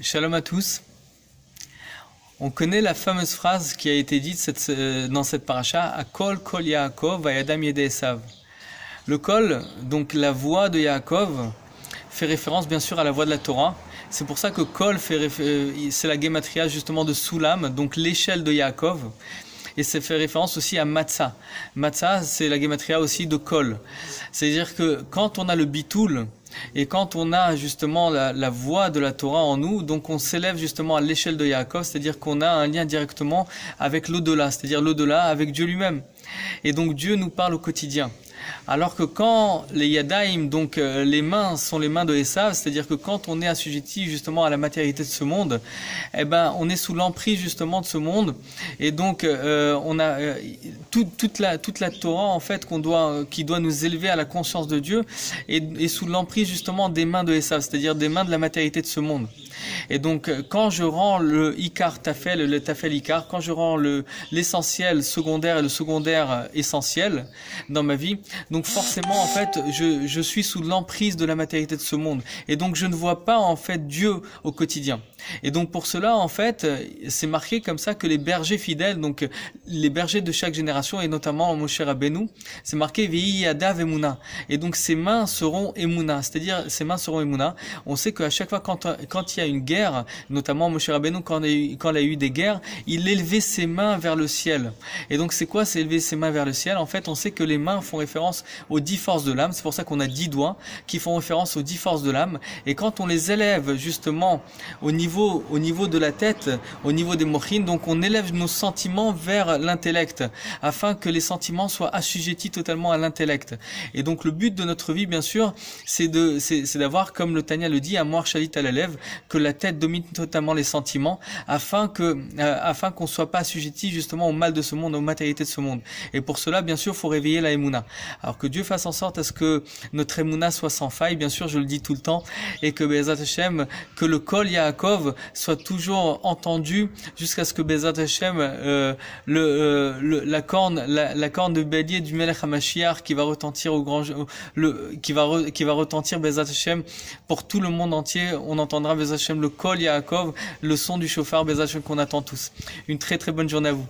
Shalom à tous. On connaît la fameuse phrase qui a été dite dans cette paracha, Akol Kol Yaakov Vayadam Yede Esav. Le Kol, donc la voix de Yaakov, fait référence bien sûr à la voix de la Torah. C'est pour ça que Kol c'est la gematria justement de Soulam, donc l'échelle de Yaakov. Et ça fait référence aussi à Matzah. Matzah, c'est la gematria aussi de Kol. C'est-à-dire que quand on a le bitoul, et quand on a justement la voix de la Torah en nous, donc on s'élève justement à l'échelle de Yaakov, c'est-à-dire qu'on a un lien directement avec l'au-delà, c'est-à-dire l'au-delà avec Dieu lui-même. Et donc Dieu nous parle au quotidien. Alors que quand les yadaïm, donc les mains, sont les mains de Esav, c'est-à-dire que quand on est assujetti justement à la matérialité de ce monde, eh ben on est sous l'emprise justement de ce monde, et donc on a toute la Torah en fait qui doit nous élever à la conscience de Dieu, et sous l'emprise justement des mains de Esav, c'est-à-dire des mains de la matérialité de ce monde. Et donc quand je rends le Ikar Tafel et le Tafel Ikar, quand je rends l'essentiel secondaire et le secondaire essentiel dans ma vie, donc forcément en fait je suis sous l'emprise de la matérialité de ce monde, et donc je ne vois pas en fait Dieu au quotidien. Et donc pour cela en fait c'est marqué comme ça que les bergers fidèles, donc les bergers de chaque génération, et notamment Moshe Rabbeinu, c'est marqué Vehi Yadav Emuna, et donc ses mains seront Emuna, c'est-à-dire ses mains seront Emuna. On sait qu'à chaque fois quand il y a une guerre, notamment Moshe Rabbeinu quand il a eu des guerres, il élevait ses mains vers le ciel. Et donc c'est quoi, c'est élever ses mains vers le ciel? En fait on sait que les mains font référence aux 10 forces de l'âme, c'est pour ça qu'on a 10 doigts qui font référence aux 10 forces de l'âme, et quand on les élève justement au niveau de la tête, au niveau des mochines, donc on élève nos sentiments vers l'intellect, afin que les sentiments soient assujettis totalement à l'intellect. Et donc le but de notre vie, bien sûr, c'est d'avoir, comme le Tanya le dit, Amor Shalit à l'élève, que la tête domine totalement les sentiments, afin qu'on soit pas assujetti justement au mal de ce monde, aux matérialités de ce monde. Et pour cela, bien sûr, faut réveiller la Emouna. Alors que Dieu fasse en sorte à ce que notre Emouna soit sans faille, bien sûr, je le dis tout le temps, et que Be'ezrat Hashem, que le Kol Yaakov soit toujours entendu, jusqu'à ce que Be'ezrat Hashem, la corne de bélier du Melech HaMashiach qui va retentir qui va retentir Be'ezrat Hashem pour tout le monde entier. On entendra Be'ezrat Hashem le Kol Yaakov, le son du chauffard Be'ezrat Hashem qu'on attend tous. Une très très bonne journée à vous.